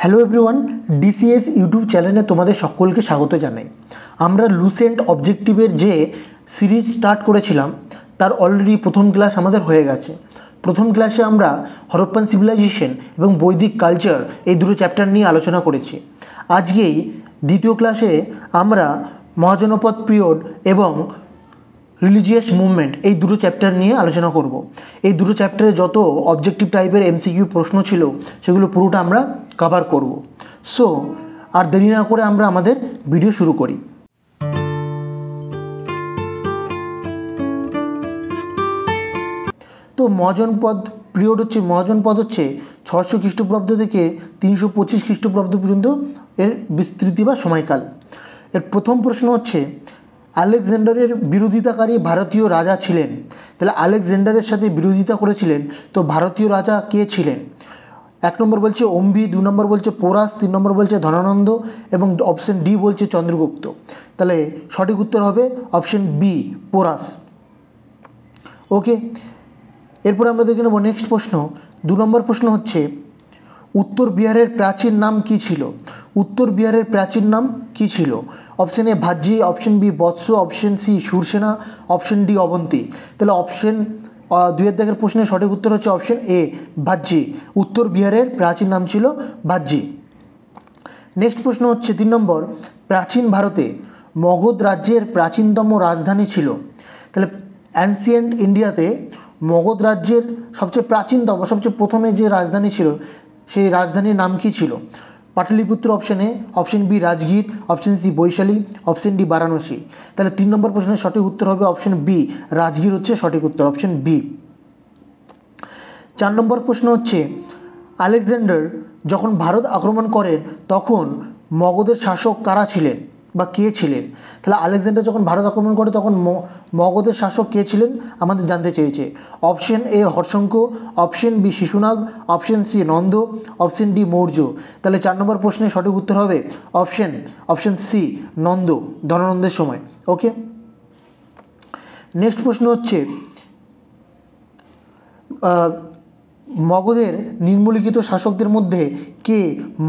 Hello everyone, DCs YouTube চ্যানেলে তোমাদের সকলকে স্বাগত জানাই। আমরা লুসেন্ট অবজেক্টিভের যে সিরিজ স্টার্ট করেছিলাম তার অলরেডি প্রথম ক্লাস আমাদের হয়ে গেছে। প্রথম ক্লাসে আমরা হরপ্পান সিভিলাইজেশন এবং বৈদিক কালচার এই দুটো চ্যাপ্টার নিয়ে আলোচনা করেছি। আজকেই দ্বিতীয় ক্লাসে আমরা মহাজনপদ পিরিয়ড এবং রিলিজিয়াস মুভমেন্ট এই দুটো চ্যাপ্টার নিয়ে আলোচনা করব। এই দুটো চ্যাপ্টারে যত অবজেক্টিভ টাইপের এমসিকিউ প্রশ্ন ছিল সেগুলো পুরোটা আমরা কভার করব। সো আর দেরি না করে আমরা আমাদের ভিডিও শুরু করি। তো মহাজনপদ পিরিয়ড হচ্ছে 600 খ্রিস্টপূর্বাব্দ থেকে 325 খ্রিস্টপূর্বাব্দ পর্যন্ত এর বিস্তৃতি বা সময়কাল। এর প্রথম প্রশ্ন হচ্ছে, আলেকজান্ডারের বিরোধিতাকারী ভারতীয় রাজা ছিলেন। তাহলে আলেকজান্ডারের সাথে বিরোধিতা করেছিলেন তো ভারতীয় রাজা কে ছিলেন? 1 নম্বর বলছে অম্বি, 2 নম্বর বলছে পোরাস, 3 নম্বর বলছে ধনানন্দ এবং অপশন ডি বলছে চন্দ্রগুপ্ত। তাহলে সঠিক উত্তর হবে অপশন বি, পোরাস। ওকে, এরপর আমরা দেখে নেব নেক্সট প্রশ্ন। 2 নম্বর প্রশ্ন হচ্ছে, উত্তর বিহারের প্রাচীন নাম কি ছিল? উত্তর বিহারের প্রাচীন নাম কি ছিল? Option A Vajji, option B Vatsa, option C Surasena, option D Avanti. তাহলে অপশন 2 দাগের প্রশ্নের সঠিক উত্তর হচ্ছে অপশন এ ভাজ্জি। উত্তর বিহারের প্রাচীন নাম ছিল ভাজ্জি। নেক্সট প্রশ্ন হচ্ছে 3 নম্বর, প্রাচীন ভারতে মগধ রাজ্যের প্রাচীনতম রাজধানী ছিল। তাহলে অ্যানসিয়েন্ট ইন্ডিয়াতে মগধ রাজ্যের সবচেয়ে প্রাচীনতম, সবচেয়ে প্রথমে যে রাজধানী ছিল সেই রাজধানীর নাম কি ছিল? Pataliputra option A, option B Rajgir, option C Vaishali, option D Varanasi. তাহলে 3 নম্বর প্রশ্নের সঠিক উত্তর হবে অপশন বি, রাজগীর হচ্ছে সঠিক উত্তর, অপশন বি। 4 নম্বর প্রশ্ন হচ্ছে, আলেকজান্ডার যখন ভারত আক্রমণ করেন তখন মগধের শাসক কারা ছিলেন বা কে ছিলেন? তাহলে আলেকজান্ডার যখন ভারত আক্রমণ করে তখন মগধের শাসক কে ছিলেন আমাদের জানতে চেয়েছে। Option A Haryanka, option B Shishunaga, option C Nanda, option D Maurya. তাহলে 4 নম্বর প্রশ্নের সঠিক উত্তর হবে অপশন সি নন্দ, ধনানন্দের সময়। ওকে, নেক্সট প্রশ্ন হচ্ছে, মগধের নিম্নলিখিত শাসকদের মধ্যে কে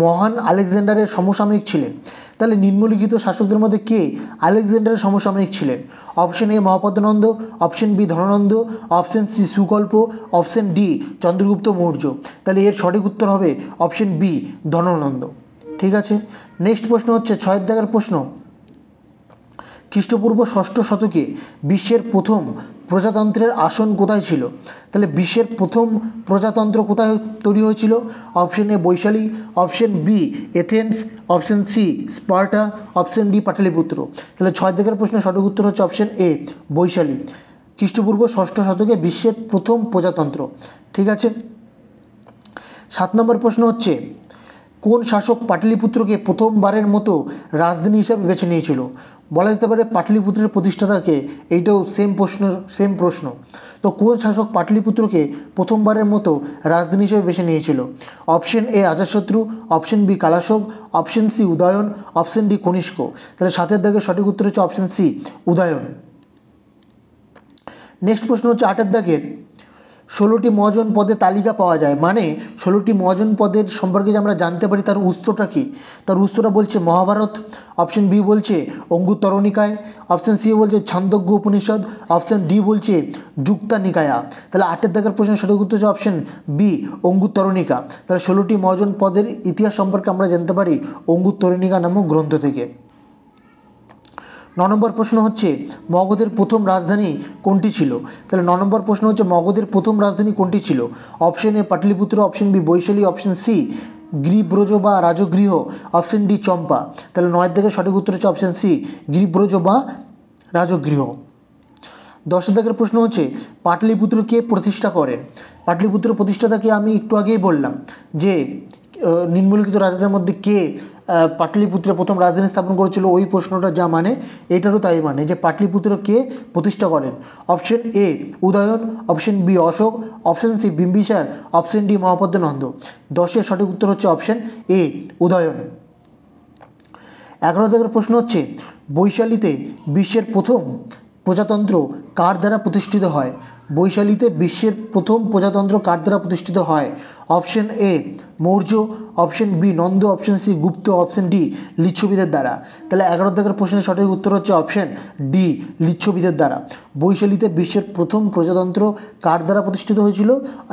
মহান আলেকজান্ডারের সমসাময়িক ছিলেন? তাহলে নিম্নলিখিত শাসকদের মধ্যে কে আলেকজান্ডারের সমসাময়িক ছিলেন? Option A Mahapadma Nanda, option B Dhana Nanda, option C Sukalpa, option D Chandragupta Maurya. তাহলে এর সঠিক উত্তর হবে অপশন বি ধনানন্দ। ঠিক আছে, নেক্সট প্রশ্ন হচ্ছে 6 দাগের প্রশ্ন, খ্রিস্টপূর্ব 6ষ্ঠ শতকে বিশ্বের প্রথম প্রজাতন্ত্রের আসন কোথায় ছিল? তাহলে বিশ্বের প্রথম প্রজাতন্ত্র কোথায় তৈরি হয়েছিল? Option A Vaishali, option B Athens, option C Sparta, option D Pataliputra. তাহলে 6 দাগের প্রশ্নের সঠিক উত্তর হচ্ছে অপশন এ বৈশালী। খ্রিস্টপূর্ব 6ষ্ঠ শতকে বিশ্বের প্রথম প্রজাতন্ত্র। ঠিক আছে, 7 নম্বর প্রশ্ন হচ্ছে, কোন শাসক পাটলিপুত্রকে প্রথমবারের মতো রাজধানী হিসাবে বেছে নিয়েছিল? বলা যেতে পারে পাটলিপুত্রের প্রতিষ্ঠাতাকে, এইটাও সেম প্রশ্ন। তো কোন শাসক পাটলিপুত্রকে প্রথমবারের মতো রাজধানী হিসেবে বেছে নিয়েছিল? Option A Ajatashatru, option B Kalashoka, option C Udayan, option D Kanishka. তাহলে 7 দাগের সঠিক উত্তর হচ্ছে অপশন সি উদয়ন। নেক্সট প্রশ্ন হচ্ছে 8 দাগের, 16টি মহাজন পদের তালিকা পাওয়া যায়, মানে 16টি মহাজন পদের সম্পর্কে যে আমরা জানতে পারি তার উৎসটা কি? তার উৎসটা বলছে মহাভারত, অপশন বি বলছে অঙ্গুত্তরনিকায়, অপশন সি বলছে ছান্দোগ্য উপনিষদ, অপশন ডি বলছে যুক্তা নিকায়া। তাহলে 8 দাগের প্রশ্নের সঠিক উত্তর হচ্ছে অপশন বি অঙ্গুত্তরনিকা। তাহলে 16টি মহাজন পদের ইতিহাস সম্পর্কে আমরা জানতে পারি অঙ্গুত্তরনিকা নামক গ্রন্থ থেকে। 9 নম্বর প্রশ্ন হচ্ছে, মগধের প্রথম রাজধানী কোনটি ছিল? তাহলে 9 নম্বর প্রশ্ন হচ্ছে, মগধের প্রথম রাজধানী কোনটি ছিল? Option A Pataliputra, option B Vaishali, option C গিরিব্রজ বা রাজগৃহ, অপশন ডি চম্পা। তাহলে 9 দাগের সঠিক উত্তর হচ্ছে অপশন সি গিরিব্রজ বা রাজগৃহ। 10 দাগের প্রশ্ন হচ্ছে, পাটলিপুত্র কে প্রতিষ্ঠা করেন? পাটলিপুত্র প্রতিষ্ঠাতাকে আমি একটু আগেই বললাম যে নিম্নলিখিত রাজাদের মধ্যে কে পাটলিপুত্রে প্রথম রাজধানী স্থাপন করেছিল, ওই প্রশ্নটা যা মানে এটারও তাই মানে যে পাটলিপুত্র কে প্রতিষ্ঠা করেন। Option A Udayan, option B Ashoka, option C Bimbisara, option D Mahapadma Nanda. 10-এর সঠিক উত্তর হচ্ছে অপশন এ উদয়ন। 11 দাগের প্রশ্ন হচ্ছে, বৈশালীতে বিশ্বের প্রথম প্রজাতন্ত্র কার দ্বারা প্রতিষ্ঠিত হয়? বৈশালীতে বিশ্বের প্রথম প্রজাতন্ত্র কার দ্বারা প্রতিষ্ঠিত হয়? Option A Maurya, option B Nanda, option C Gupta, option D লিচ্ছবিদের দ্বারা। তাহলে 11 দাগের প্রশ্নের সঠিক উত্তর হচ্ছে অপশন ডি লিচ্ছবিদের দ্বারা। বৈশালীতে বিশ্বের প্রথম প্রজাতন্ত্র কার দ্বারা প্রতিষ্ঠিত হয়েছিল?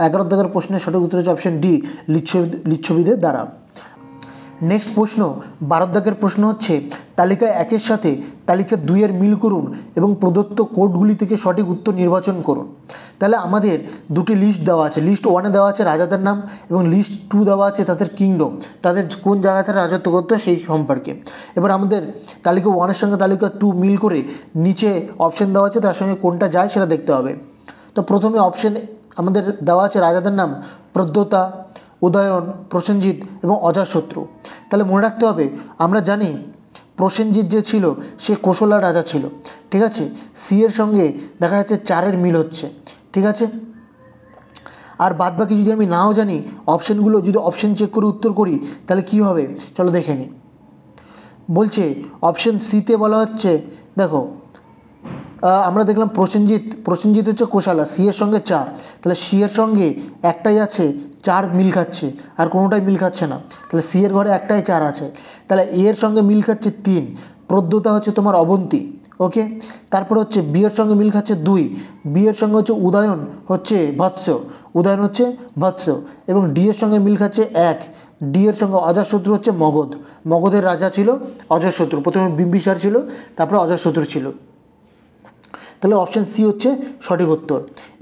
11 দাগের প্রশ্নের সঠিক উত্তর হচ্ছে অপশন ডি লিচ্ছবিদের দ্বারা। নেক্সট প্রশ্ন 12 দাগের প্রশ্ন হচ্ছে তালিকা 1-এর সাথে তালিকা 2-এর মিল করুন এবং প্রদত্ত কোডগুলি থেকে সঠিক উত্তর নির্বাচন করুন। তাহলে আমাদের দুটি লিস্ট দেওয়া আছে। লিস্ট 1-এ দেওয়া আছে রাজাদের নাম এবং লিস্ট 2 দেওয়া আছে তাদের কিংডম, তাদের কোন জায়গাতে রাজত্ব করতো সেই সম্পর্কে। এবার আমাদের তালিকা 1-এর সঙ্গে তালিকা 2 মিল করে নিচে অপশন দেওয়া আছে, তার সঙ্গে কোনটা যায় সেটা দেখতে হবে। তো প্রথমে অপশন আমাদের দেওয়া আছে রাজাদের নাম প্রদ্যোতা, উদয়ন, প্রসেনজিৎ এবং অজাতশত্রু। তাহলে মনে রাখতে হবে, আমরা জানি প্রসেনজিৎ যে ছিল সে কোশলার রাজা ছিল, ঠিক আছে। সি এর সঙ্গে দেখা যাচ্ছে 4-এর মিল হচ্ছে, ঠিক আছে। আর বাদবাকি যদি আমি নাও জানি, অপশানগুলো যদি অপশান চেক করে উত্তর করি তাহলে কি হবে চলো দেখে নিই। বলছে অপশান সিতে বলা হচ্ছে, দেখো আমরা দেখলাম প্রসেনজিৎ হচ্ছে কোশালা, সি এর সঙ্গে 4, তাহলে সি এর সঙ্গে একটাই আছে 4 মিল খাচ্ছে আর কোনোটাই মিল খাচ্ছে না, তাহলে সি এর ঘরে একটাই 4 আছে। তাহলে এ এর সঙ্গে মিল খাচ্ছে 3, প্রদ্যোতা হচ্ছে তোমার অবন্তী, ওকে। তারপর হচ্ছে বি এর সঙ্গে মিল খাচ্ছে 2, বি এর সঙ্গে হচ্ছে উদয়ন হচ্ছে বৎস, এবং ডি এর সঙ্গে মিল খাচ্ছে 1, ডি এর সঙ্গে অজাতশত্রু হচ্ছে মগধের রাজা ছিল অজাতশত্রু। প্রথমে বিম্বিসার ছিল, তারপরে অজাতশত্রু ছিল। তাহলে অপশান সি হচ্ছে সঠিক উত্তর।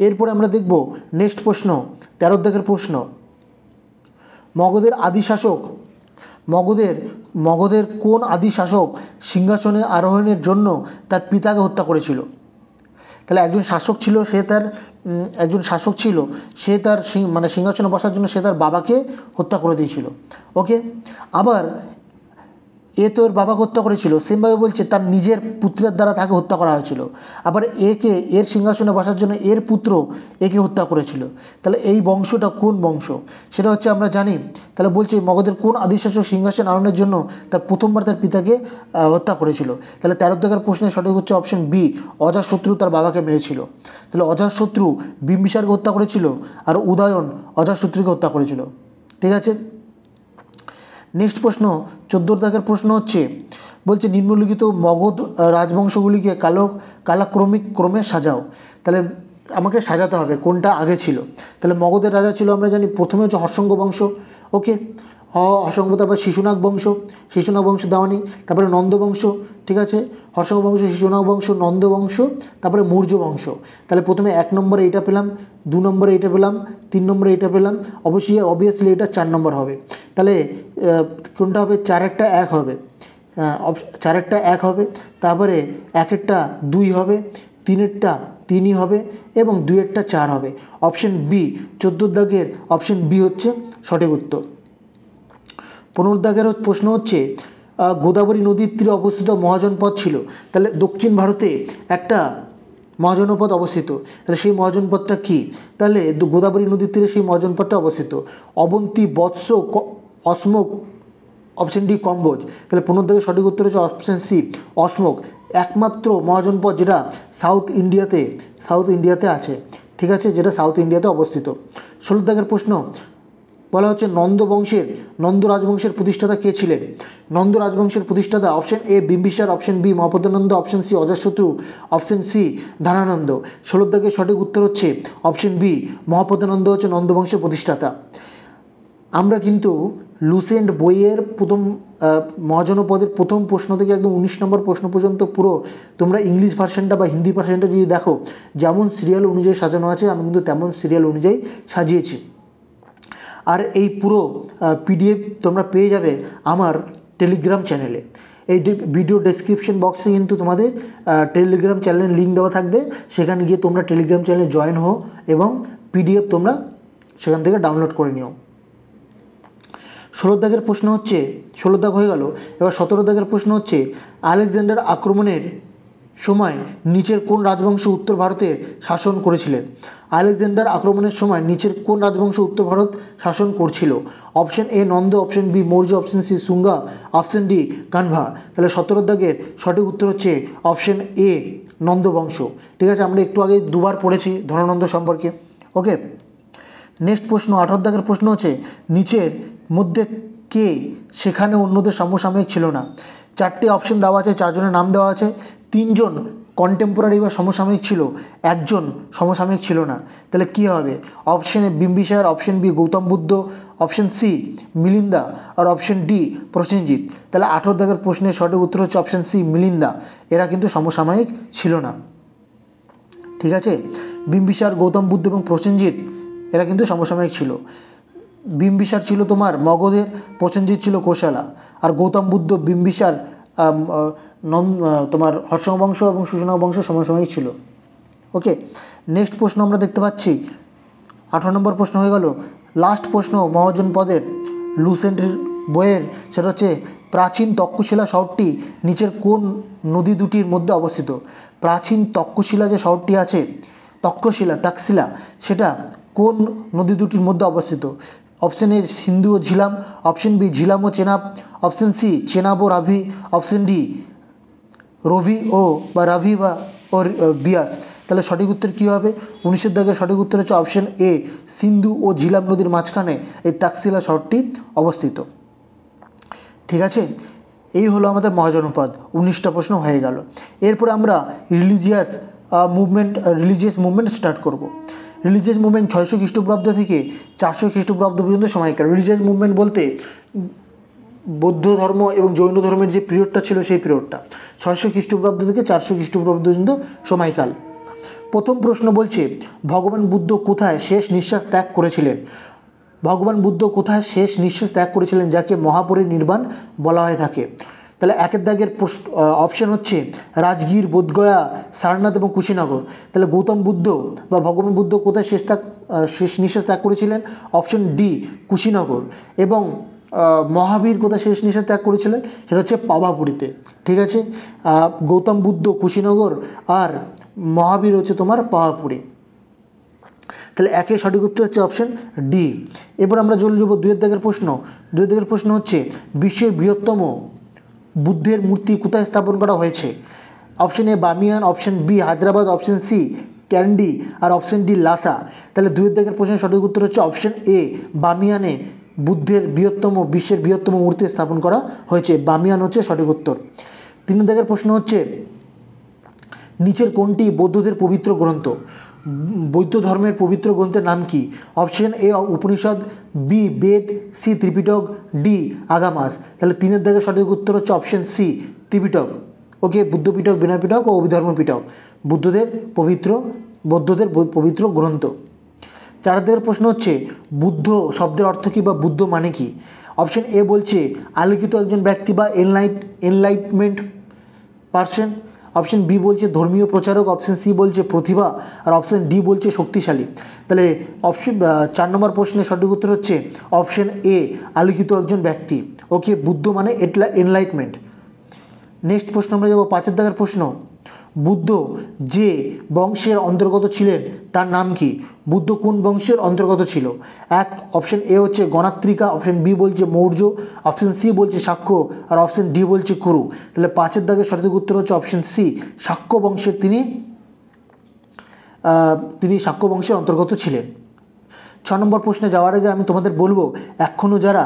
এরপরে আমরা দেখব নেক্সট প্রশ্ন 13 দাগের প্রশ্ন, মগধের আদি শাসক মগধের কোন আদি শাসক সিংহাসনে আরোহণের জন্য তার পিতাকে হত্যা করেছিল? তাহলে একজন শাসক ছিল, সে তার সিংহাসনে বসার জন্য সে তার বাবাকে হত্যা করে দিয়েছিল, ওকে। আবার এ তো ওর বাবাকে হত্যা করেছিল, সেমভাবে বলছে তার নিজের পুত্রের দ্বারা তাকে হত্যা করা হয়েছিল। আবার এর সিংহাসনে বসার জন্য এর পুত্র একে হত্যা করেছিল। তাহলে এই বংশটা কোন বংশ সেটা হচ্ছে আমরা জানি। তাহলে বলছে মগধের কোন আদিশাসক সিংহাসন আরোহণের জন্য তার প্রথমবার তার পিতাকে হত্যা করেছিল? তাহলে 13 দাগের প্রশ্নের সঠিক হচ্ছে অপশন বি, অজাতশত্রু তার বাবাকে মেরেছিল। তাহলে অজাতশত্রু বিম্বিসারকে হত্যা করেছিল আর উদয়ন অজাতশত্রুকে হত্যা করেছিল, ঠিক আছে। নেক্সট প্রশ্ন 14 দাগের প্রশ্ন হচ্ছে, বলছে নিম্নলিখিত মগধ রাজবংশগুলিকে কালাক্রমে সাজাও। তাহলে আমাকে সাজাতে হবে কোনটা আগে ছিল। তাহলে মগধের রাজা ছিল আমরা জানি প্রথমে হচ্ছে হর্ষঙ্গ বংশ, ওকে। হর্ষঙ্গ, তারপর শিশুনাগ বংশ দেওয়া নেই, তারপরে নন্দবংশ, ঠিক আছে। হর্ষঙ্গ বংশ, শিশুনাগ বংশ, নন্দবংশ, তারপরে মৌর্য বংশ। তাহলে প্রথমে 1 নম্বরে এটা পেলাম, 2 নম্বরে এটা পেলাম, 3 নম্বরে এটা পেলাম, অবভিয়াসলি এটা 4 নম্বর হবে। তাহলে কোনটা হবে? 4-এরটা 1 হবে, 4-এরটা 1 হবে, তারপরে 1-এরটা 2 হবে, 3-এরটা 3ই হবে এবং 2-এরটা 4 হবে। অপশন বি 14 দাগের অপশন বি হচ্ছে সঠিক উত্তর। 15 দাগের প্রশ্ন হচ্ছে, গোদাবরী নদীর তীরে অবস্থিত মহাজনপদ ছিল। তাহলে দক্ষিণ ভারতে একটা মহাজনপদ অবস্থিত, তাহলে সেই মহাজনপদটা কী? তাহলে গোদাবরী নদীর তীরে সেই মহাজনপদটা অবস্থিত অবন্তী, বৎস, অশ্মক, অপশন ডি কম্বোজ। তাহলে 15 দাগের সঠিক উত্তর হচ্ছে অপশন সি অশ্মক, একমাত্র মহাজনপদ যেটা সাউথ ইন্ডিয়াতে আছে, ঠিক আছে, যেটা সাউথ ইন্ডিয়াতে অবস্থিত। 16 দাগের প্রশ্ন বলা হচ্ছে নন্দ রাজবংশের প্রতিষ্ঠাতা কে ছিলেন? নন্দ রাজবংশের প্রতিষ্ঠাতা option A Bimbisara, option B Mahapadma Nanda, option C Ajatashatru, option C Dhana Nanda. 16 দাগের সঠিক উত্তর হচ্ছে অপশন বি মহাপদ্মনন্দ হচ্ছে নন্দবংশের প্রতিষ্ঠাতা। আমরা কিন্তু লুসেন্ট বইয়ের প্রথম মহাজনপদের প্রথম প্রশ্ন থেকে একদম 19 নম্বর প্রশ্ন পর্যন্ত পুরো তোমরা ইংলিশ ভার্সনটা বা হিন্দি ভার্সনটা যদি দেখো, যেমন সিরিয়াল অনুযায়ী সাজানো আছে আমি কিন্তু তেমন সিরিয়াল অনুযায়ী সাজিয়েছি। আর এই পুরো পিডিএফ তোমরা পেয়ে যাবে আমার টেলিগ্রাম চ্যানেলে। এই ভিডিও ডেসক্রিপশন বক্সে কিন্তু তোমাদের টেলিগ্রাম চ্যানেলের লিঙ্ক দেওয়া থাকবে, সেখানে গিয়ে তোমরা টেলিগ্রাম চ্যানেলে জয়েন হও এবং পিডিএফ তোমরা সেখান থেকে ডাউনলোড করে নিও। 16 দাগের প্রশ্ন হচ্ছে, 16 দাগ হয়ে গেল। এবার 17 দাগের প্রশ্ন হচ্ছে, আলেকজান্ডার আক্রমণের সময় নিচের কোন রাজবংশ উত্তর ভারতের শাসন করেছিলেন? আলেকজান্ডার আক্রমণের সময় নিচের কোন রাজবংশ উত্তর ভারত শাসন করছিল? Option A Nanda, option B Maurya, option C Shunga, option D Kanva. তাহলে 17 দাগের সঠিক উত্তর হচ্ছে অপশন এ নন্দ বংশ। ঠিক আছে, আমরা একটু আগে দুবার পড়েছি ধননন্দ সম্পর্কে। ওকে, নেক্সট প্রশ্ন 18 দাগের প্রশ্ন হচ্ছে নিচের মধ্যে কে সেখানে অন্যদের সমসাময়িক ছিল না? 4টে অপশন দেওয়া আছে, 4 জনের নাম দেওয়া আছে। 3 জন কন্টেম্পোরারি বা সমসাময়িক ছিল, 1 জন সমসাময়িক ছিল না। তাহলে কী হবে? Option A Bimbisara, option B Gautam Buddha, option C Milinda আর অপশন ডি প্রসেনজিৎ। তাহলে 18 দাগের প্রশ্নের সঠিক উত্তর হচ্ছে অপশন সি মিলিন্দা। এরা কিন্তু সমসাময়িক ছিল না। ঠিক আছে, বিম্বিসার, গৌতম বুদ্ধ এবং প্রসেনজিৎ এরা কিন্তু সমসাময়িক ছিল। বিম্বিসার ছিল তোমার মগধের, প্রসেনজিৎ ছিল কোশালা, আর গৌতম বুদ্ধ, বিম্বিসার, তোমার হর্ষবংশ এবং সুষুম্না বংশ সমসাময়িক ছিল। ওকে, নেক্সট প্রশ্ন আমরা দেখতে পাচ্ছি 18 নম্বর প্রশ্ন হয়ে গেল। লাস্ট প্রশ্ন মহাজনপদের লুসেন্টের বইয়ের, সেটা হচ্ছে প্রাচীন তক্ষশিলা শহরটি নিচের কোন নদী দুটির মধ্যে অবস্থিত? প্রাচীন তক্ষশিলা যে শহরটি আছে, তাকশিলা, সেটা কোন নদী দুটির মধ্যে অবস্থিত? অপশন এ সিন্ধু ও ঝিলাম, অপশন বি ঝিলাম ও চেনাব, অপশন সি চেনাব ও রাভি, অপশন ডি রভি ও বা রাভি বা ও বিয়াস। তাহলে সঠিক উত্তর কী হবে? 19 দাগের সঠিক উত্তর হচ্ছে অপশন এ সিন্ধু ও ঝিলাম নদীর মাঝখানে এই তাকশিলা শহরটি অবস্থিত। ঠিক আছে, এই হলো আমাদের মহাজনপদ। 19টা প্রশ্ন হয়ে গেল। এরপরে আমরা রিলিজিয়াস মুভমেন্ট স্টার্ট করব। রিলিজিয়াস মুভমেন্ট 600 খ্রিস্টপূর্বাব্দ থেকে 400 খ্রিস্টপূর্বাব্দ পর্যন্ত সময়কাল। রিলিজিয়াস মুভমেন্ট বলতে বৌদ্ধ ধর্ম এবং জৈন ধর্মের যে পিরিয়ডটা ছিল সেই পিরিয়ডটা 600 খ্রিস্টপূর্বাব্দ থেকে 400 খ্রিস্টপূর্বাব্দ পর্যন্ত সময়কাল। প্রথম প্রশ্ন বলছে ভগবান বুদ্ধ কোথায় শেষ নিঃশ্বাস ত্যাগ করেছিলেন? ভগবান বুদ্ধ কোথায় শেষ নিঃশ্বাস ত্যাগ করেছিলেন, যাকে মহাপরিনির্বাণ বলা হয়ে থাকে? তাহলে 1 দাগের অপশন হচ্ছে রাজগীর, বোধগয়া, সারনাথ এবং কুশীনগর। তাহলে গৌতম বুদ্ধ বা ভগবান বুদ্ধ কোথায় শেষ নিঃশ্বাস ত্যাগ করেছিলেন? Option D Kushinagar. এবং মহাবীর কোথায় শেষ নিঃশ্বাস ত্যাগ করেছিলেন? সেটা হচ্ছে পাভাপুরীতে। ঠিক আছে, গৌতম বুদ্ধ কুশীনগর আর মহাবীর হচ্ছে তোমার পাভাপুরী। তাহলে একের সঠিক উত্তর হচ্ছে অপশন ডি। এবার আমরা চলে যাব 2 দাগের প্রশ্ন। 2 দাগের প্রশ্ন হচ্ছে বিশ্বের বৃহত্তম বুদ্ধের মূর্তি কোথায় স্থাপন করা হয়েছে? Option A Bamiyan, option B Hyderabad, option C Kandy আর অপশন ডি লাসা। তাহলে 2 দাগের প্রশ্নের সঠিক উত্তর হচ্ছে অপশন এ বামিয়ানে বিশ্বের বৃহত্তম মূর্তি স্থাপন করা হয়েছে। বামিয়ান হচ্ছে সঠিক উত্তর। 3 দাগের প্রশ্ন হচ্ছে নিচের কোনটি বৌদ্ধদের পবিত্র গ্রন্থ? বৌদ্ধ ধর্মের পবিত্র গ্রন্থের নাম কি? Option A Upanishad, B Veda, C Tripitaka, D Agamas. তাহলে 3 দাগের সঠিক উত্তর হচ্ছে option C Tripitaka. Okay, Buddha Pitaka, Vinaya Pitaka ও অভিধর্ম পিটক বৌদ্ধদের পবিত্র গ্রন্থ। 4 দাগের প্রশ্ন হচ্ছে বুদ্ধ শব্দের অর্থ কী বা বুদ্ধ মানে কি? অপশন এ বলছে আলোকিত একজন ব্যক্তি বা এনলাইটমেন্ট পারসন, অপশন বি বলছে ধর্মীয় প্রচারক, অপশন সি বলছে প্রতিভা আর অপশন ডি বলছে শক্তিশালী। তাহলে 4 নম্বর প্রশ্নের সঠিক উত্তর হচ্ছে অপশন এ আলোকিত একজন ব্যক্তি। ওকে, বুদ্ধ মানে এনলাইটমেন্ট। নেক্সট প্রশ্ন আমরা যাব 5 দাগের প্রশ্ন। বুদ্ধ যে বংশের অন্তর্গত ছিলেন তার নাম কি? বুদ্ধ কোন বংশের অন্তর্গত ছিল? অপশন এ হচ্ছে গণাত্রিকা, অপশন বি বলছে মৌর্য, অপশন সি বলছে শাক্য আর অপশন ডি বলছে কুরু। তাহলে 5 দাগের সঠিক উত্তর হচ্ছে অপশন সি শাক্য বংশের তিনি শাক্য বংশের অন্তর্গত ছিলেন। 6 নম্বর প্রশ্নে যাওয়ার আগে আমি তোমাদের বলবো এখনও যারা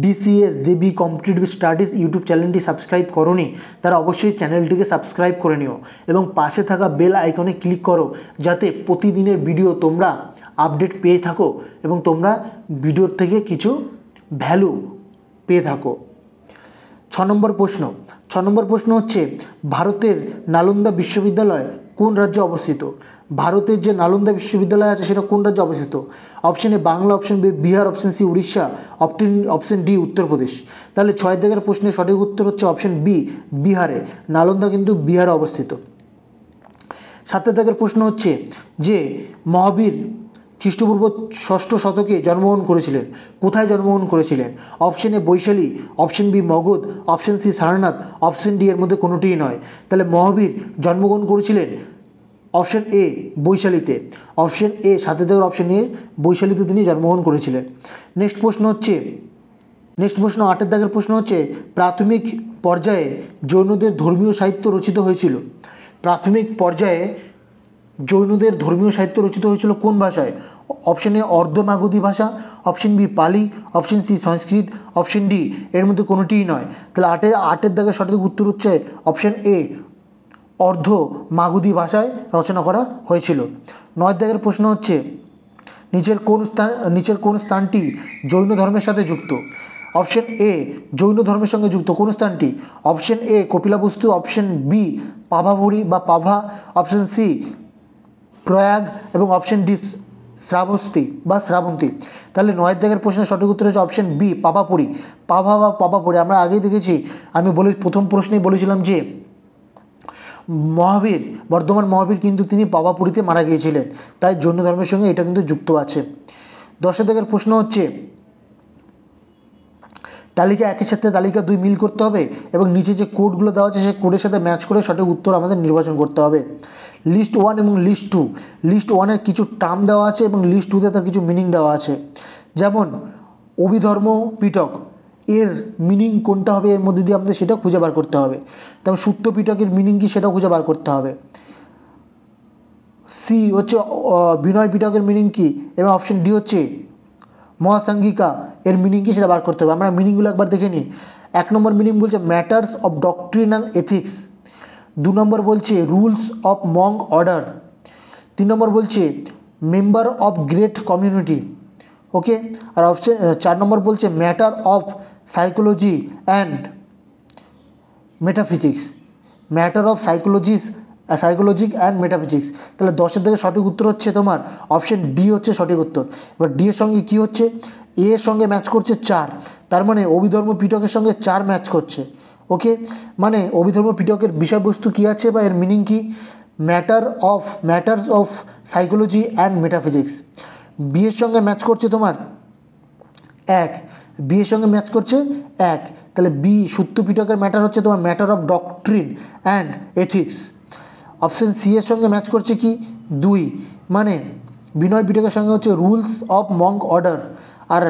ডিসিএস দেবী কম্পিটিটিভ স্টাডিজ ইউটিউব চ্যানেলটি সাবস্ক্রাইব করোনি তারা অবশ্যই চ্যানেলটিকে সাবস্ক্রাইব করে নিও এবং পাশে থাকা বেল আইকনে ক্লিক করো, যাতে প্রতিদিনের ভিডিও তোমরা আপডেট পেয়ে থাকো এবং তোমরা ভিডিওর থেকে কিছু ভ্যালু পেয়ে থাকো। 6 নম্বর প্রশ্ন হচ্ছে ভারতের নালন্দা বিশ্ববিদ্যালয় কোন রাজ্যে অবস্থিত? ভারতের যে নালন্দা বিশ্ববিদ্যালয় আছে সেটা কোন রাজ্যে অবস্থিত? Option A Bangla, option B Bihar, option C Orissa, option D Uttar Pradesh. তাহলে 6 দাগের প্রশ্নের সঠিক উত্তর হচ্ছে অপশন বি বিহারে। নালন্দা কিন্তু বিহারে অবস্থিত। 7 দাগের প্রশ্ন হচ্ছে যে মহাবীর খ্রিস্টপূর্ব 6ষ্ঠ শতকে জন্মগ্রহণ করেছিলেন। কোথায় জন্মগ্রহণ করেছিলেন? Option A Vaishali, option B Magadha, option C Sarnath, option D এর মধ্যে কোনোটিই নয়। তাহলে মহাবীর জন্মগ্রহণ করেছিলেন অপশন এ বৈশালীতে। অপশন এ 7 দাগের অপশন এ বৈশালীতে তিনি জন্মগ্রহণ করেছিলেন। নেক্সট প্রশ্ন 8 দাগের প্রশ্ন হচ্ছে প্রাথমিক পর্যায়ে জৈনদের ধর্মীয় সাহিত্য রচিত হয়েছিল প্রাথমিক পর্যায়ে জৈনদের ধর্মীয় সাহিত্য রচিত হয়েছিল কোন ভাষায়? অপশন এ অর্ধ মাগধী ভাষা, অপশন বি পালি, অপশন সি সংস্কৃত, অপশন ডি এর মধ্যে কোনোটিই নয়। তাহলে আটের দাগে সঠিক উত্তর হচ্ছে অপশন এ অর্ধ মাগধী ভাষায় রচনা করা হয়েছিল। 9 দাগের প্রশ্ন হচ্ছে নিচের কোন স্থানটি জৈন ধর্মের সাথে যুক্ত? অপশন এ জৈন ধর্মের সঙ্গে যুক্ত কোন স্থানটি? Option A Kapilavastu, option B Pavapuri বা পাভা, অপশন সি প্রয়াগ এবং অপশন ডি শ্রাবন্তী। তাহলে 9 দাগের প্রশ্নের সঠিক উত্তর হচ্ছে অপশন বি পাভাপুরী। পাভা বা পাভাপুরী আমরা আগেই দেখেছি, আমি প্রথম প্রশ্নেই বলেছিলাম যে বর্ধমান মহাবীর কিন্তু তিনি পাভাপুরীতে মারা গিয়েছিলেন, তাই জৈন ধর্মের সঙ্গে এটা কিন্তু যুক্ত আছে। 10 দাগের প্রশ্ন হচ্ছে তালিকা 1-এর সাথে তালিকা 2 মিল করতে হবে এবং নিচে যে কোডগুলো দেওয়া আছে সেই কোডের সাথে ম্যাচ করে সঠিক উত্তর আমাদের নির্বাচন করতে হবে। লিস্ট 1 এবং লিস্ট 2, লিস্ট 1-এর কিছু টার্ম দেওয়া আছে এবং লিস্ট 2-তে তার কিছু মিনিং দেওয়া আছে। যেমন অভিধর্ম পিটক, এর মিনিং কোনটা হবে এর মধ্যে দিয়ে আমাদের সেটা খুঁজে বার করতে হবে। তারপর সূত্র পিটকের মিনিং কি সেটাও খুঁজে বার করতে হবে। সি হচ্ছে বিনয় পিটকের মিনিং কি, এবং অপশন ডি হচ্ছে মহাসাঙ্গিকা এর মিনিং কি সেটা বার করতে হবে। আমরা মিনিংগুলো একবার দেখে নিই। 1 নম্বর মিনিং বলছে matters of doctrine and ethics, 2 number বলছে rules of monk order, 3 number বলছে member of great community, okay. আর অপশন 4 নম্বর বলছে matter of psychology and metaphysics, matter of psychologic and metaphysics. তাহলে 10-এর থেকে সঠিক উত্তর হচ্ছে তোমার অপশন ডি হচ্ছে সঠিক উত্তর। এবার ডি এর সঙ্গে কী হচ্ছে, এ এর সঙ্গে ম্যাচ করছে 4, তার মানে অভিধর্ম পিটকের সঙ্গে 4 ম্যাচ করছে, ওকে। মানে অভিধর্ম পিটকের বিষয়বস্তু কী আছে বা এর মিনিং কি, matters of psychology and metaphysics. B এর সঙ্গে ম্যাচ করছে তোমার 1, বি এর সঙ্গে ম্যাচ করছে 1, তাহলে বি সূত্র পিটকের ম্যাটার হচ্ছে তোমার matter of doctrine and ethics. Option C এর সঙ্গে ম্যাচ করছে কি 2, মানে বিনয় পিটকের সঙ্গে হচ্ছে রুলস অফ মঙ্ক অর্ডার। আর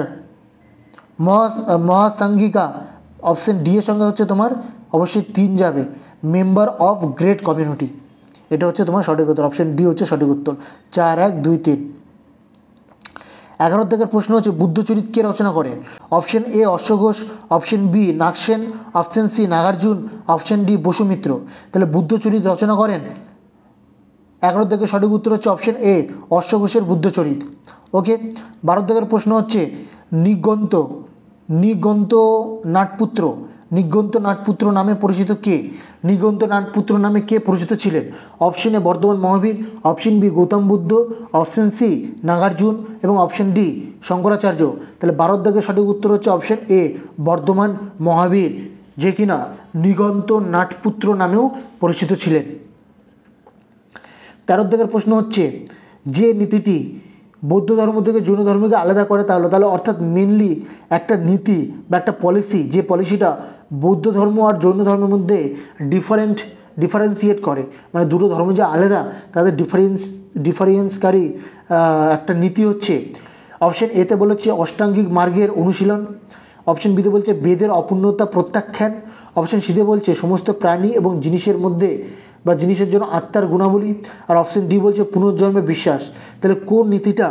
মহাসাঙ্গিকা অপশন ডি এর সঙ্গে হচ্ছে তোমার অবশ্যই 3 যাবে, মেম্বার অফ গ্রেট কমিউনিটি। এটা হচ্ছে তোমার সঠিক উত্তর, অপশন ডি হচ্ছে সঠিক উত্তর। 4, 1, 2, 3। 11 দাগের প্রশ্ন হচ্ছে বুদ্ধচরিত কে রচনা করেন? অপশন এ অশ্বঘোষ, option B Nagasena, option C Nagarjuna, option D Vasumitra. তাহলে বুদ্ধচরিত রচনা করেন 11 দাগের সঠিক উত্তর হচ্ছে অপশন এ অশ্বঘোষের বুদ্ধচরিত, ওকে। 12 দাগের প্রশ্ন হচ্ছে নিগন্ত নাটপুত্র নামে পরিচিত কে? নিগন্ত নাটপুত্র নামে কে পরিচিত ছিলেন? Option A Vardhaman Mahavir, option B Gautam Buddha, option C Nagarjun এবং অপশন ডি শঙ্করাচার্য। তাহলে 12 দাগের সঠিক উত্তর হচ্ছে অপশন এ বর্ধমান মহাবীর, যে কিনা নিগন্ত নাটপুত্র নামেও পরিচিত ছিলেন। 13 দাগের প্রশ্ন হচ্ছে যে নীতিটি বৌদ্ধ ধর্ম থেকে জৈন ধর্মকে আলাদা করে তাহলে অর্থাৎ মেনলি একটা নীতি বা একটা পলিসি, যে পলিসিটা বৌদ্ধ ধর্ম আর জৈন ধর্মের মধ্যে ডিফারেন্সিয়েট করে, মানে দুটো ধর্ম যে আলাদা তাদের ডিফারেন্সকারী একটা নীতি হচ্ছে। অপশন এতে বলেছে অষ্টাঙ্গিক মার্গের অনুশীলন, অপশন বিতে বলছে বেদের অপূর্ণতা প্রত্যাখ্যান, অপশন সিতে বলছে সমস্ত প্রাণী এবং জিনিসের মধ্যে বা জিনিসের জন্য আত্মার গুণাবলী, আর অপশন ডি বলছে পুনর্জন্মে বিশ্বাস। তাহলে কোন নীতিটা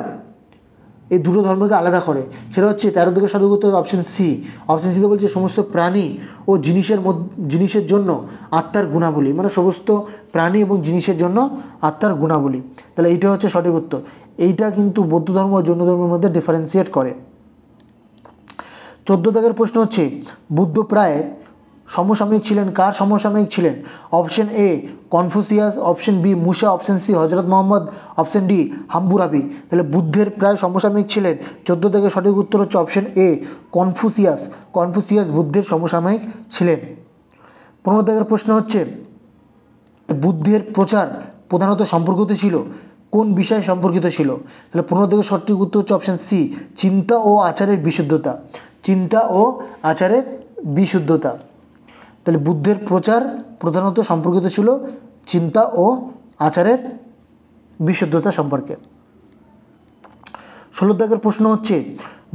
এই দুটো ধর্মকে আলাদা করে? সেটা হচ্ছে 13 থেকে সঠিক উত্তর অপশন সি। অপশন সিতে বলছে সমস্ত প্রাণী ও জিনিসের জন্য আত্মার গুণাবলী, মানে সমস্ত প্রাণী এবং জিনিসের জন্য আত্মার গুণাবলী। তাহলে এইটা হচ্ছে সঠিক উত্তর। এইটা কিন্তু বৌদ্ধ ধর্ম ও জৈন ধর্মের মধ্যে ডিফারেন্সিয়েট করে। 14 দাগের প্রশ্ন হচ্ছে বুদ্ধ প্রায় সমসাময়িক ছিলেন কার সমসাময়িক ছিলেন? Option A Confucius, option B Musa, option C Hazrat Mohammad, option D হাম্বুরাবি। তাহলে বুদ্ধের প্রায় সমসাময়িক ছিলেন। 14 থেকে সঠিক উত্তর হচ্ছে অপশন এ কনফুসিয়াস বুদ্ধের সমসাময়িক ছিলেন। 15 দাগের প্রশ্ন হচ্ছে বুদ্ধের প্রচার প্রধানত সম্পর্কিত ছিল কোন বিষয়ে সম্পর্কিত ছিল? তাহলে 15 থেকে সঠিক উত্তর হচ্ছে অপশন সি চিন্তা ও আচারের বিশুদ্ধতা। তাহলে বুদ্ধের প্রচার প্রধানত সম্পর্কিত ছিল চিন্তা ও আচারের বিশুদ্ধতা সম্পর্কে। 16 দাগের প্রশ্ন হচ্ছে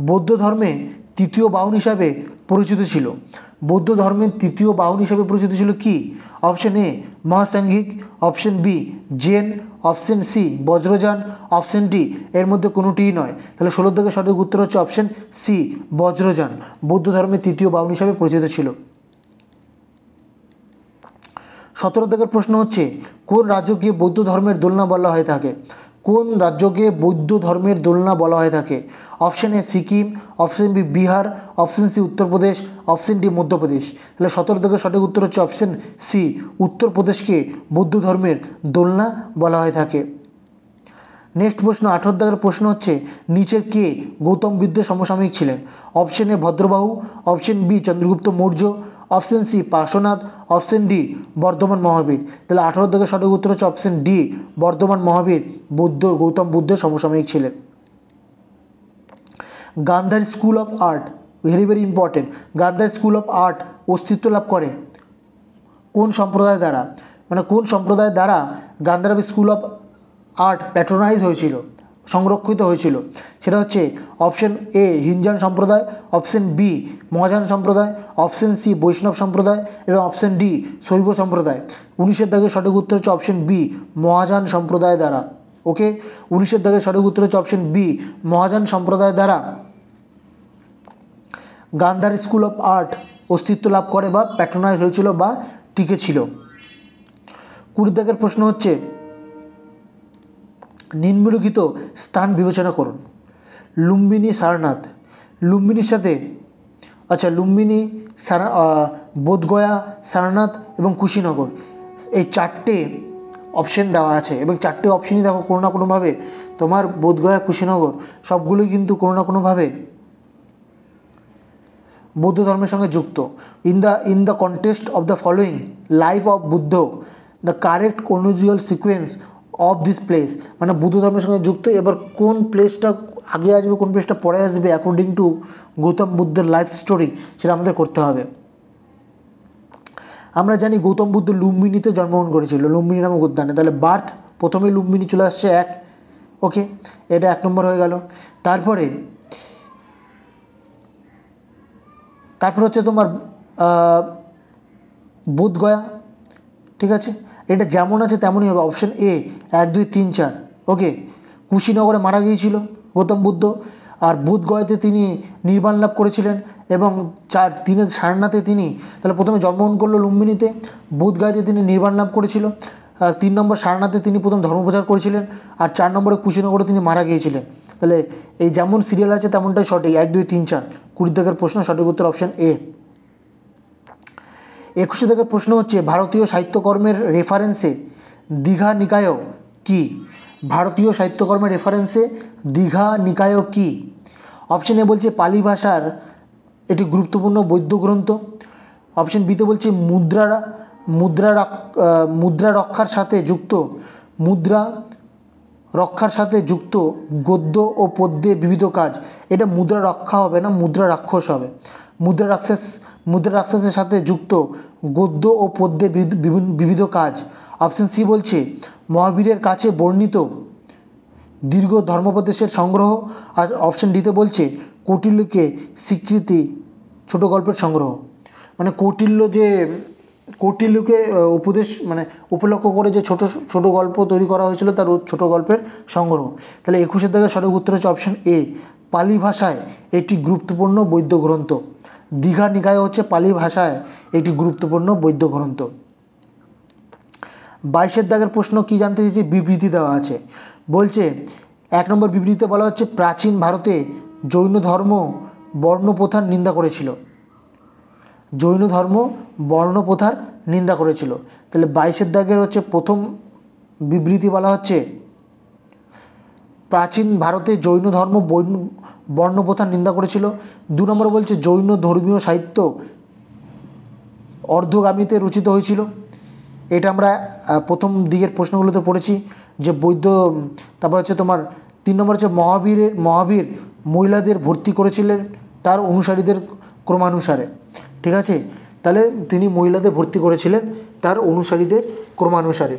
বৌদ্ধ ধর্মে তৃতীয় বাহন হিসাবে পরিচিত ছিল? বৌদ্ধ ধর্মের তৃতীয় বাহন হিসেবে পরিচিত ছিল কি? Option A Mahasanghika, option B Zen, option C Vajrayana, option D এর মধ্যে কোনোটিই নয়। তাহলে 16 থেকে সঠিক উত্তর হচ্ছে অপশন সি বজ্রযান, বৌদ্ধ ধর্মের তৃতীয় বাহন হিসাবে পরিচিত ছিল। 17 থেকে প্রশ্ন হচ্ছে কোন রাজ্যকে বৌদ্ধ ধর্মের দোলনা বলা হয়ে থাকে? কোন রাজ্যকে বৌদ্ধ ধর্মের দোলনা বলা হয়ে থাকে? Option A Sikkim, option B Bihar, option C Uttar Pradesh, option D Madhya Pradesh. তাহলে 17 থেকে সঠিক উত্তর হচ্ছে অপশন সি উত্তরপ্রদেশকে বৌদ্ধ ধর্মের দোলনা বলা হয়ে থাকে। নেক্সট প্রশ্ন 18 দাগের প্রশ্ন হচ্ছে নিচের কে গৌতম বুদ্ধের সমসাময়িক ছিলেন? Option A Bhadrabahu, option B Chandragupta Maurya, option C Parshvanatha, option D Vardhamana Mahavira. তাহলে 18 থেকে সঠিক উত্তর হচ্ছে অপশন ডি বর্ধমান মহাবীর গৌতম বুদ্ধের সমসাময়িক ছিলেন। Gandhara school of art, very very important, Gandhara school of art অস্তিত্ব লাভ করে কোন সম্প্রদায় দ্বারা? মানে কোন সম্প্রদায়ের দ্বারা গান্ধার স্কুল অফ আর্ট প্যাট্রোনাইজ হয়েছিল, সংরক্ষিত হয়েছিল? সেটা হচ্ছে অপশন এ হিনজান সম্প্রদায়, অপশন বি মহাযান সম্প্রদায়, অপশন সি বৈষ্ণব সম্প্রদায় এবং অপশন ডি শৈব সম্প্রদায়। 19-এর দাগের সঠিক উত্তর হচ্ছে অপশন বি মহাযান সম্প্রদায় দ্বারা। ওকে, 19-এর দাগের সঠিক উত্তর হচ্ছে অপশন বি মহাযান সম্প্রদায় দ্বারা গান্ধার স্কুল অফ আর্ট অস্তিত্ব লাভ করে বা প্যাট্রোনাইজ হয়েছিল বা টিকে ছিল। 20 দাগের প্রশ্ন হচ্ছে নিম্নলিখিত স্থান বিবেচনা করুন। লুম্বিনী, সারনাথ, লুম্বিনীর সাথে লুম্বিনী, বোধগয়া, সারনাথ এবং কুশীনগর, এই 4টে অপশন দেওয়া আছে এবং 4টে অপশনই দেখো কোনো না কোনোভাবে তোমার বোধগয়া, কুশীনগর সবগুলোই কিন্তু কোনো না কোনোভাবে বৌদ্ধ ধর্মের সঙ্গে যুক্ত। In the context of the following life of Buddha the correct conjugal sequence of this place, মানে বুদ্ধ ধর্মের সঙ্গে যুক্ত, এবার কোন প্লেসটা আগে আসবে কোন প্লেসটা পরে আসবে অ্যাকর্ডিং টু গৌতম বুদ্ধের লাইফ স্টোরি সেটা আমাদের করতে হবে। আমরা জানি গৌতম বুদ্ধ লুম্বিনীতে জন্মগ্রহণ করেছিল, লুম্বিনী নামক উদ্যানে। তাহলে বার্থ প্রথমে লুম্বিনী চলে আসছে 1, ওকে, এটা 1 নম্বর হয়ে গেল। তারপরে হচ্ছে তোমার বোধগয়া, ঠিক আছে, এটা যেমন আছে তেমনই হবে, অপশন এ 1, 2, 3, 4। ওকে, কুশীনগরে মারা গিয়েছিল গৌতম বুদ্ধ, আর বোধগয়াতে তিনি নির্বাণ লাভ করেছিলেন এবং 3 সারনাথে তিনি তাহলে প্রথমে জন্মগ্রহণ করলো লুম্বিনীতে, বোধগয়াতে তিনি নির্বাণ লাভ করেছিল, 3 নম্বর সারনাথে তিনি প্রথম ধর্মপ্রচার করেছিলেন, আর 4 নম্বরে কুশীনগরে তিনি মারা গিয়েছিলেন। তাহলে এই যেমন সিরিয়াল আছে তেমনটাই সঠিক, 1, 2, 3, 4। 20 দাগের প্রশ্ন সঠিক উত্তর অপশন এ। 21 দাগের প্রশ্ন হচ্ছে ভারতীয় সাহিত্যকর্মের রেফারেন্সে দীঘা নিকায় কি? ভারতীয় সাহিত্যকর্মের রেফারেন্সে দীঘা নিকায় কি? অপশন এ বলছে পালি ভাষার একটি গুরুত্বপূর্ণ বৌদ্ধ গ্রন্থ, অপশন বিতে বলছে মুদ্রা রক্ষার সাথে যুক্ত গদ্য ও পদ্যে বিবিধ কাজ। এটা মুদ্রা রক্ষা হবে না, মুদ্রা রাক্ষস হবে। মুদ্রা রাক্ষসের সাথে যুক্ত গদ্য ও পদ্যে বিবিধ কাজ। অপশন সি বলছে মহাবীরের কাছে বর্ণিত দীর্ঘ ধর্মোপদেশের সংগ্রহ, আর অপশন ডিতে বলছে কৌটিল্যকে স্বীকৃতি ছোট গল্পের সংগ্রহ। মানে কৌটিল্যকে উপদেশ মানে উপলক্ষ করে যে ছোট ছোট গল্প তৈরি করা হয়েছিল তার ছোট গল্পের সংগ্রহ। তাহলে 21 দাগের সঠিক উত্তর হচ্ছে অপশন এ পালি ভাষায় একটি গুরুত্বপূর্ণ বৌদ্ধ গ্রন্থ। দীঘা নিকায় হচ্ছে পালি ভাষায় একটি গুরুত্বপূর্ণ বৌদ্ধ গ্রন্থ। 22 দাগের প্রশ্ন কি জানতে চাইছি, বিবৃতি দেওয়া আছে। বলছে 1 নম্বর বিবৃতিতে বলা হচ্ছে প্রাচীন ভারতে জৈন ধর্ম বর্ণপ্রথার নিন্দা করেছিল। জৈন ধর্ম বর্ণপ্রথার নিন্দা করেছিল। তাহলে 22 দাগের হচ্ছে প্রথম বিবৃতি বলা হচ্ছে প্রাচীন ভারতে জৈন ধর্ম বর্ণপ্রথার নিন্দা করেছিল। 2 নম্বর বলছে জৈন ধর্মীয় সাহিত্য অর্ধগামীতে রচিত হয়েছিল। এটা আমরা প্রথম দিকের প্রশ্নগুলোতে পড়েছি যে বৌদ্ধ। তারপর হচ্ছে তোমার 3 নম্বর হচ্ছে মহাবীর মহিলাদের ভর্তি করেছিলেন তার অনুসারীদের ক্রমানুসারে, ঠিক আছে। তাহলে তিনি মহিলাদের ভর্তি করেছিলেন তার অনুসারীদের ক্রমানুসারে।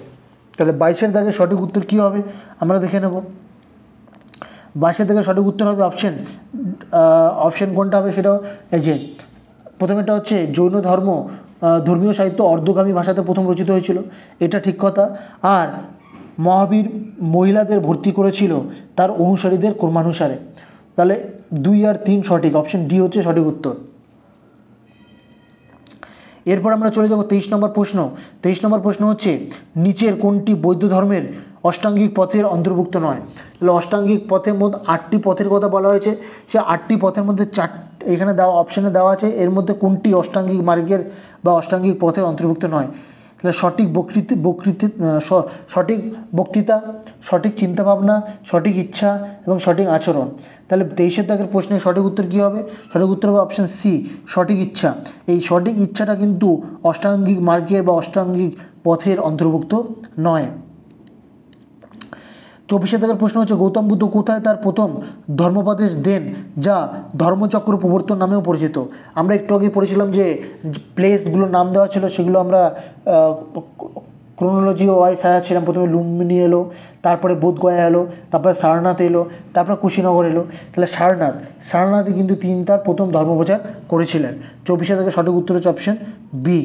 তাহলে 22 দাগের সঠিক উত্তর কী হবে আমরা দেখে নেব। 22 দাগের সঠিক উত্তর হবে অপশন কোনটা হবে সেটা এই যে প্রথমেটা হচ্ছে জৈন ধর্মীয় সাহিত্য অর্ধগামী ভাষাতে প্রথম রচিত হয়েছিল, এটা ঠিক কথা। আর মহাবীর মহিলাদের ভর্তি করেছিল তার অনুসারীদের ক্রমানুসারে। তাহলে 2 আর 3 সঠিক, অপশন ডি হচ্ছে সঠিক উত্তর। এরপর আমরা চলে যাব 23 নম্বর প্রশ্ন। 23 নম্বর প্রশ্ন হচ্ছে নিচের কোনটি বৌদ্ধ ধর্মের অষ্টাঙ্গিক পথের অন্তর্ভুক্ত নয়? তাহলে অষ্টাঙ্গিক পথের মধ্যে 8টি পথের কথা বলা হয়েছে, সে 8টি পথের মধ্যে এখানে দেওয়া অপশানে দেওয়া আছে, এর মধ্যে কোনটি অষ্টাঙ্গিক মার্গের বা অষ্টাঙ্গিক পথের অন্তর্ভুক্ত নয়? তাহলে সঠিক বক্তৃতা, সঠিক চিন্তাভাবনা, সঠিক ইচ্ছা এবং সঠিক আচরণ। তাহলে 23 দাগের প্রশ্নের সঠিক উত্তর কী হবে? সঠিক উত্তর হবে অপশান সি, সঠিক ইচ্ছা। এই সঠিক ইচ্ছাটা কিন্তু অষ্টাঙ্গিক মার্গের বা অষ্টাঙ্গিক পথের অন্তর্ভুক্ত নয়। 24 দাগের প্রশ্ন হচ্ছে গৌতম বুদ্ধ কোথায় তার প্রথম ধর্মোপদেশ দেন যা ধর্মচক্র প্রবর্তন নামেও পরিচিত? আমরা একটু আগে পড়েছিলাম যে প্লেসগুলোর নাম দেওয়া ছিল, সেগুলো আমরা ক্রোনোলজি ওয়াইজ সাজাচ্ছিলাম। প্রথমে লুম্বিনী এলো, তারপরে বোধগয়া এলো, তারপরে সারনাথ এলো, তারপরে কুশীনগর এলো। তাহলে সারনাথে কিন্তু তিনি তার প্রথম ধর্মপ্রচার করেছিলেন। 24 দাগের সঠিক উত্তর হচ্ছে অপশন বি।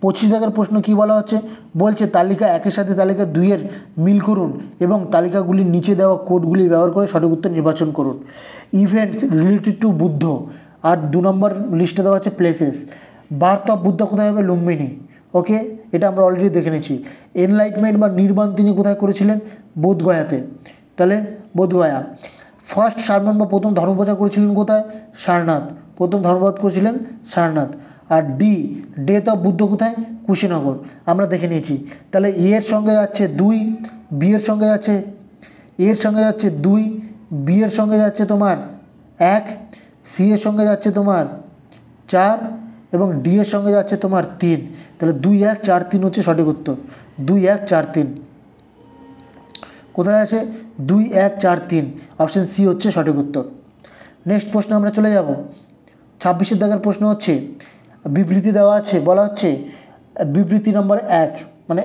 25 দাগের প্রশ্ন কি বলা হচ্ছে? বলছে তালিকা 1-এর সাথে তালিকা 2-এর মিল করুন এবং তালিকাগুলির নিচে দেওয়া কোডগুলি ব্যবহার করে সঠিক উত্তর নির্বাচন করুন। Events related to Buddha. আর 2 নম্বর লিস্টে দেওয়া আছে প্লেসেস। বার্থ অফ বুদ্ধ কোথায় হবে? লুম্বিনী। ওকে, এটা আমরা অলরেডি দেখে নিয়েছি। এনলাইটমেন্ট বা নির্বাণ তিনি কোথায় করেছিলেন? বোধগয়াতে। তাহলে বোধগয়া। ফার্স্ট সারমন বা প্রথম ধর্মপ্রচার করেছিলেন কোথায়? সারনাথ। প্রথম ধর্মপ্রচার করেছিলেন সারনাথ। আর ডি ডেথ অফ বুদ্ধ কোথায়? কুশীনগর। আমরা দেখে নিয়েছি। তাহলে এর সঙ্গে যাচ্ছে 2, বি এর সঙ্গে যাচ্ছে 2, বি এর সঙ্গে যাচ্ছে তোমার 1, সি এর সঙ্গে যাচ্ছে তোমার 4 এবং ডি এর সঙ্গে যাচ্ছে তোমার 3। তাহলে 2, 1, 4, 3 হচ্ছে সঠিক উত্তর। 2, 1, 4, 3 কোথায় আছে? 2, 1, 4, 3 অপশান সি হচ্ছে সঠিক উত্তর। নেক্সট প্রশ্ন আমরা চলে যাব। 26 দাগের প্রশ্ন হচ্ছে বিবৃতি দেওয়া আছে, বলা হচ্ছে বিবৃতি নম্বর 1 মানে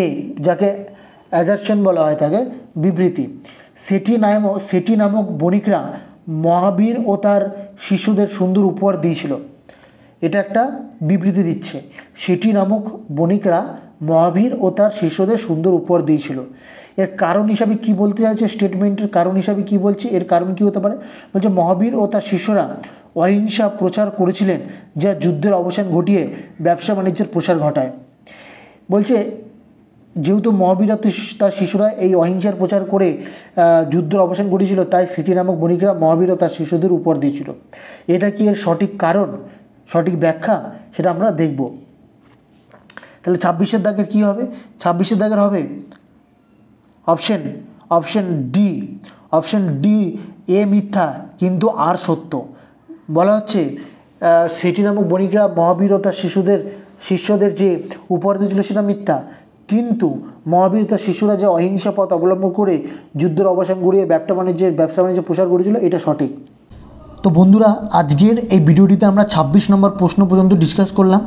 এ, যাকে অ্যাজারশন বলা হয় তাকে বিবৃতি। সেটি নামক বণিকরা মহাবীর ও তার শিষ্যদের সুন্দর উপহার দিয়েছিল। এটা একটা বিবৃতি দিচ্ছে। সেটি নামক বণিকরা মহাবীর ও তার শিষ্যদের সুন্দর উপহার দিয়েছিল। এর কারণ হিসাবে কি বলতে চাইছে? স্টেটমেন্টের কারণ হিসাবে কি বলছে? এর কারণ কি হতে পারে? বলছে মহাবীর ও তার শিষ্যরা অহিংসা প্রচার করেছিলেন যা যুদ্ধের অবসান ঘটিয়ে ব্যবসা বাণিজ্যের প্রসার ঘটায়। বলছে যেহেতু মহাবীর তার শিশুরা এই অহিংসার প্রচার করে যুদ্ধের অবসান ঘটিয়েছিল, তাই সেটি নামক বণিকরা মহাবীর ও তার শিশুদের উপহার দিয়েছিল। এটা কি এর সঠিক কারণ, সঠিক ব্যাখ্যা? সেটা আমরা দেখব। তাহলে 26 দাগের কী হবে? 26 দাগের হবে অপশন ডি এ মিথ্যা কিন্তু আর সত্য। বলা হচ্ছে সেটি নামক বণিকরা মহাবীর ও তার শিষ্যদের যে উপহার দিয়েছিল সেটা মিথ্যা, কিন্তু মহাবীর তার শিশুরা যে অহিংসা পথ অবলম্বন করে যুদ্ধের অবসান ঘটিয়ে ব্যবসা বাণিজ্যের প্রসার করেছিল, এটা সঠিক। তো বন্ধুরা, আজকের এই ভিডিওটিতে আমরা 26 নম্বর প্রশ্ন পর্যন্ত ডিসকাস করলাম।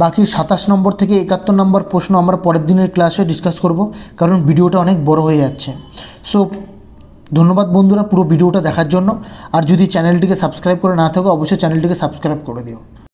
বাকি 27 নম্বর থেকে 71 নম্বর প্রশ্ন আমরা পরের দিনের ক্লাসে ডিসকাস করব, কারণ ভিডিওটা অনেক বড় হয়ে যাচ্ছে। সো ধন্যবাদ বন্ধুরা পুরো ভিডিওটা দেখার জন্য। আর যদি চ্যানেলটিকে সাবস্ক্রাইব করে না থাকো, অবশ্যই চ্যানেলটিকে সাবস্ক্রাইব করে দিও।